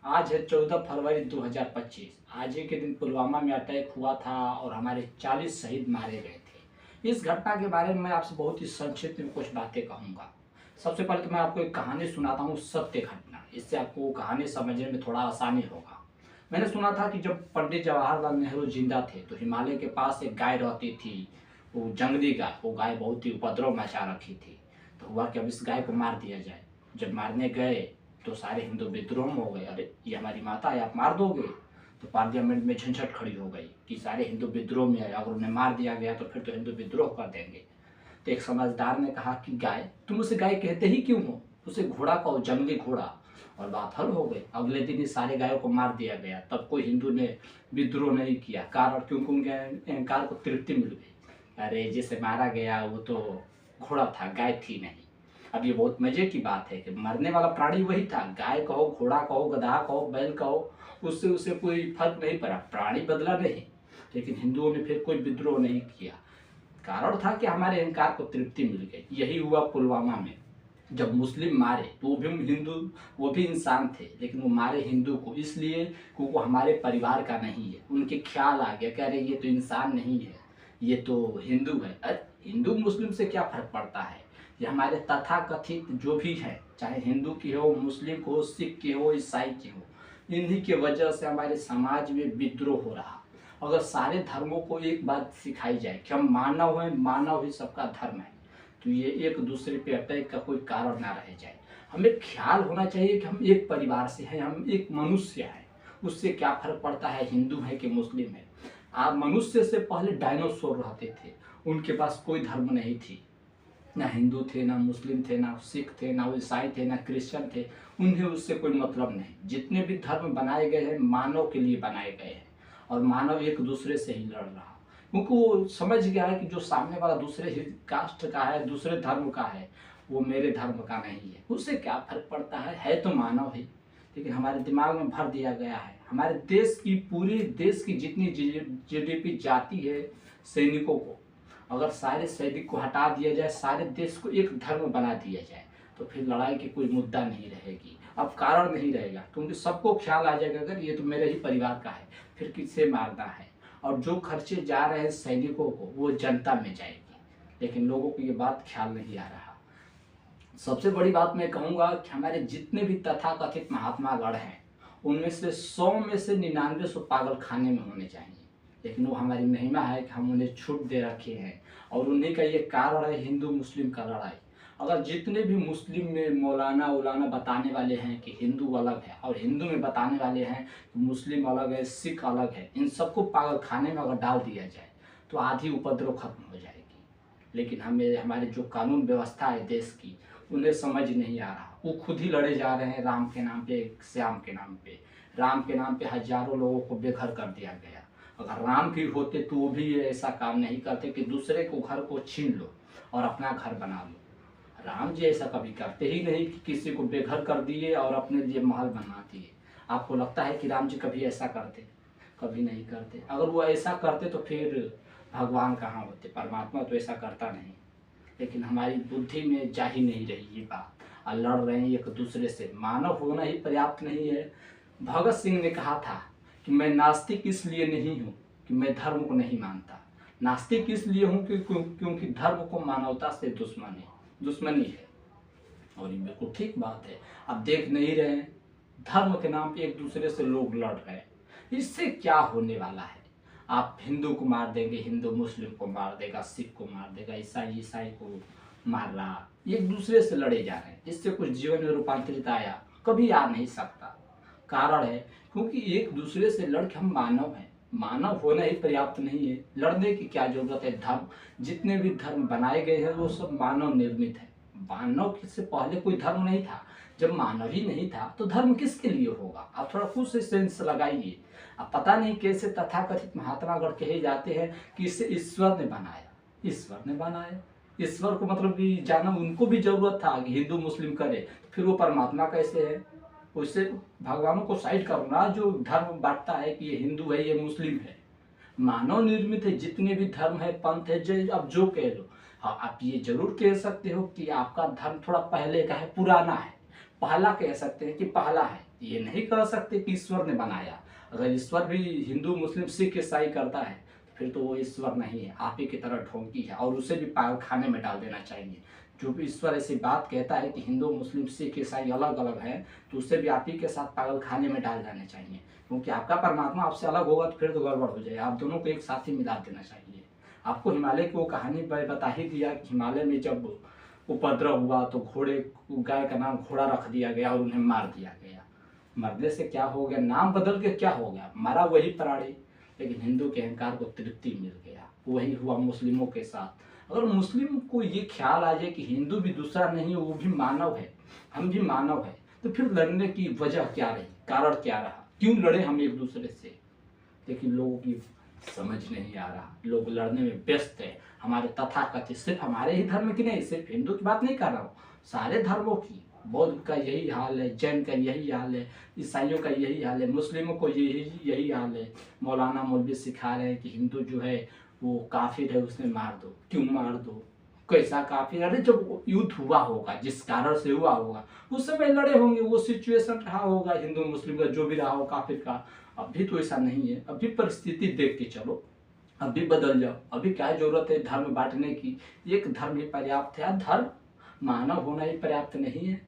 आज है 14 फरवरी 2025। आज ही के दिन पुलवामा में अटैक हुआ था और हमारे 40 शहीद मारे गए थे। इस घटना के बारे में मैं आपसे बहुत ही संक्षिप्त में कुछ बातें कहूँगा। सबसे पहले तो मैं आपको एक कहानी सुनाता हूँ, सत्य घटना। इससे आपको कहानी समझने में थोड़ा आसानी होगा। मैंने सुना था कि जब पंडित जवाहरलाल नेहरू जिंदा थे तो हिमालय के पास एक गाय रहती थी। वो जंगली गाय, वो गाय बहुत ही उपद्रव मचा रखी थी। तो हुआ कि अब इस गाय को मार दिया जाए। जब मारने गए तो सारे हिंदू विद्रोह में हो गए। अरे ये हमारी माता है, आप मार दोगे? तो पार्लियामेंट में झंझट खड़ी हो गई कि सारे हिंदू विद्रोह में आए, अगर उन्हें मार दिया गया तो फिर तो हिंदू विद्रोह कर देंगे। तो एक समझदार ने कहा कि गाय, तुम उसे गाय कहते ही क्यों हो? उसे घोड़ा कहो, जंगली घोड़ा। और बात हल हो गई। अगले दिन ही सारे गायों को मार दिया गया। तब कोई हिंदू ने विद्रोह नहीं किया, कारण क्योंकि उनके अहंकार को तृप्ति मिल गई। अरे जिसे मारा गया वो तो घोड़ा था, गाय थी नहीं। अब ये बहुत मजे की बात है कि मरने वाला प्राणी वही था। गाय कहो, घोड़ा कहो, गधा कहो, बैल कहो, उससे उसे कोई फर्क नहीं पड़ा, प्राणी बदला नहीं। लेकिन हिंदुओं ने फिर कोई विद्रोह नहीं किया। कारण था कि हमारे अहंकार को तृप्ति मिल गई। यही हुआ पुलवामा में। जब मुस्लिम मारे तो वो भी हिंदू, वो भी इंसान थे, लेकिन वो मारे हिंदू को इसलिए क्योंकि वो हमारे परिवार का नहीं है। उनके ख्याल आ गया कि अरे ये तो इंसान नहीं है, ये तो हिंदू है। अरे हिंदू मुस्लिम से क्या फर्क पड़ता है? ये हमारे तथाकथित जो भी है, चाहे हिंदू की हो, मुस्लिम की हो, सिख की हो, ईसाई की हो, इन्हीं के वजह से हमारे समाज में विद्रोह हो रहा। अगर सारे धर्मों को एक बात सिखाई जाए कि हम मानव हैं, मानव ही सबका धर्म है, तो ये एक दूसरे पे अटैक का कोई कारण ना रह जाए। हमें ख्याल होना चाहिए कि हम एक परिवार से हैं, हम एक मनुष्य हैं। उससे क्या फर्क पड़ता है हिंदू है कि मुस्लिम है? आप मनुष्य से पहले डायनासोर रहते थे, उनके पास कोई धर्म नहीं थी। ना हिंदू थे, ना मुस्लिम थे, ना सिख थे, ना ईसाई थे, ना क्रिश्चियन थे। उन्हें उससे कोई मतलब नहीं। जितने भी धर्म बनाए गए हैं मानव के लिए बनाए गए हैं, और मानव एक दूसरे से ही लड़ रहा, क्योंकि वो समझ गया है कि जो सामने वाला दूसरे ही कास्ट का है, दूसरे धर्म का है, वो मेरे धर्म का नहीं है। उससे क्या फर्क पड़ता है तो मानव ही। लेकिन हमारे दिमाग में भर दिया गया है। हमारे देश की, पूरे देश की जितनी जीडीपी जाती है सैनिकों को, अगर सारे सैनिक को हटा दिया जाए, सारे देश को एक धर्म बना दिया जाए, तो फिर लड़ाई की कोई मुद्दा नहीं रहेगी। अब कारण नहीं रहेगा, क्योंकि सबको ख्याल आ जाएगा अगर ये तो मेरे ही परिवार का है, फिर किसे मारना है। और जो खर्चे जा रहे हैं सैनिकों को, वो जनता में जाएगी। लेकिन लोगों को ये बात ख्याल नहीं आ रहा। सबसे बड़ी बात मैं कहूँगा कि हमारे जितने भी तथाकथित महात्मागण हैं, उनमें से 100 में से 99 सौ पागल खाने में होने चाहिए। लेकिन वो हमारी महिमा है कि हम उन्हें छूट दे रखे हैं, और उन्हीं का ये कारण है हिंदू मुस्लिम का लड़ाई। अगर जितने भी मुस्लिम में मौलाना उलाना बताने वाले हैं कि हिंदू अलग है, और हिंदू में बताने वाले हैं कि मुस्लिम अलग है, सिख अलग है, इन सबको पागल खाने में अगर डाल दिया जाए तो आधी उपद्रव खत्म हो जाएगी। लेकिन हमें, हमारे जो कानून व्यवस्था है देश की, उन्हें समझ नहीं आ रहा। वो खुद ही लड़े जा रहे हैं राम के नाम पे, श्याम के नाम पे। राम के नाम पे हजारों लोगों को बेघर कर दिया गया। अगर राम भी होते तो वो भी ऐसा काम नहीं करते कि दूसरे को घर को छीन लो और अपना घर बना लो। राम जी ऐसा कभी करते ही नहीं कि किसी को बेघर कर दिए और अपने लिए महल बना दिए। आपको लगता है कि राम जी कभी ऐसा करते? कभी नहीं करते। अगर वो ऐसा करते तो फिर भगवान कहाँ होते? परमात्मा तो ऐसा करता नहीं। लेकिन हमारी बुद्धि में जा ही नहीं रही ये बात, और लड़ रहे हैं एक दूसरे से। मानव होना ही पर्याप्त नहीं है। भगत सिंह ने कहा था कि मैं नास्तिक इसलिए नहीं हूँ कि मैं धर्म को नहीं मानता, नास्तिक इसलिए हूँ क्योंकि धर्म को मानवता से दुश्मनी है। और ये बिल्कुल ठीक बात है। आप देख नहीं रहे हैं, धर्म के नाम पे एक दूसरे से लोग लड़ रहे हैं। इससे क्या होने वाला है? आप हिंदू को मार देंगे, हिंदू मुस्लिम को मार देगा, सिख को मार देगा, ईसाई ईसाई को मार रहा, एक दूसरे से लड़े जा रहे हैं। इससे कुछ जीवन में रूपांतरित आया? कभी आ नहीं सकता। कारण है क्योंकि एक दूसरे से लड़ के हम मानव हैं। मानव होना ही पर्याप्त नहीं है, लड़ने की क्या जरूरत है? धर्म, जितने भी धर्म बनाए गए हैं वो सब मानव निर्मित है। मानव से पहले कोई धर्म नहीं था। जब मानव ही नहीं था तो धर्म किसके लिए होगा? आप थोड़ा खुद से सेंस लगाइए। अब पता नहीं कैसे तथाकथित महात्मागण कहे जाते हैं कि इसे ईश्वर ने बनाया। ईश्वर ने बनाया, ईश्वर को मतलब कि जाना उनको भी जरूरत था कि हिंदू मुस्लिम करे, फिर वो परमात्मा कैसे है? उससे भगवानों को साइड करो ना, जो धर्म बांटता है कि ये हिंदू है, ये मुस्लिम है। मानव निर्मित है। जितने भी धर्म है, पंथ है, जो अब जो कह लो। हाँ, आप ये जरूर कह सकते हो कि आपका धर्म थोड़ा पहले का है, पुराना है। पहला कह सकते हैं कि पहला है, ये नहीं कह सकते कि ईश्वर ने बनाया। अगर ईश्वर भी हिंदू मुस्लिम सिख ईसाई करता है तो फिर तो वो ईश्वर नहीं है, आप ही की तरह ढोंगी है, और उसे भी पागल खाने में डाल देना चाहिए। जो भी ईश्वर ऐसी बात कहता है कि हिंदू मुस्लिम सिख ईसाई अलग अलग है, तो उसे भी आप ही के साथ पागल खाने में डाल जाने चाहिए, क्योंकि आपका परमात्मा आपसे अलग होगा तो फिर तो गड़बड़ हो जाए। आप दोनों को एक साथ ही मिला देना चाहिए। आपको हिमालय की वो कहानी बता ही दिया कि हिमालय में जब उपद्रव हुआ तो घोड़े, गाय का नाम घोड़ा रख दिया गया और उन्हें मार दिया गया। मरने से क्या हो गया, नाम बदल के क्या हो गया, मरा वही प्राणी, लेकिन हिंदू के अहंकार को तृप्ति मिल गया। वही हुआ मुस्लिमों के साथ। अगर मुस्लिम को ये ख्याल आ जाए कि हिंदू भी दूसरा नहीं है, वो भी मानव है, हम भी मानव है, तो फिर लड़ने की वजह क्या रही, कारण क्या रहा, क्यों लड़े हम एक दूसरे से। लेकिन लोगों की समझ नहीं आ रहा, लोग लड़ने में व्यस्त है। हमारे तथाकथित, सिर्फ हमारे ही धर्म की नहीं, सिर्फ हिंदू की बात नहीं कर रहा हूँ, सारे धर्मों की, बौद्ध का यही हाल है, जैन का यही हाल है, ईसाइयों का यही हाल है, मुस्लिमों को यही हाल है। मौलाना मौलवी सिखा रहे हैं कि हिंदू जो है वो काफिर है, उसने मार दो। क्यों मार दो, कैसा काफिर? अरे जब युद्ध हुआ होगा, जिस कारण से हुआ होगा, उस समय लड़े होंगे, वो सिचुएशन रहा होगा हिंदू मुस्लिम का, जो भी रहा हो काफिर का। अभी तो ऐसा नहीं है, अभी परिस्थिति देख के चलो, अभी बदल जाओ। अभी क्या जरूरत है धर्म बांटने की, एक धर्म ही पर्याप्त है। धर्म मानव होना ही पर्याप्त नहीं है।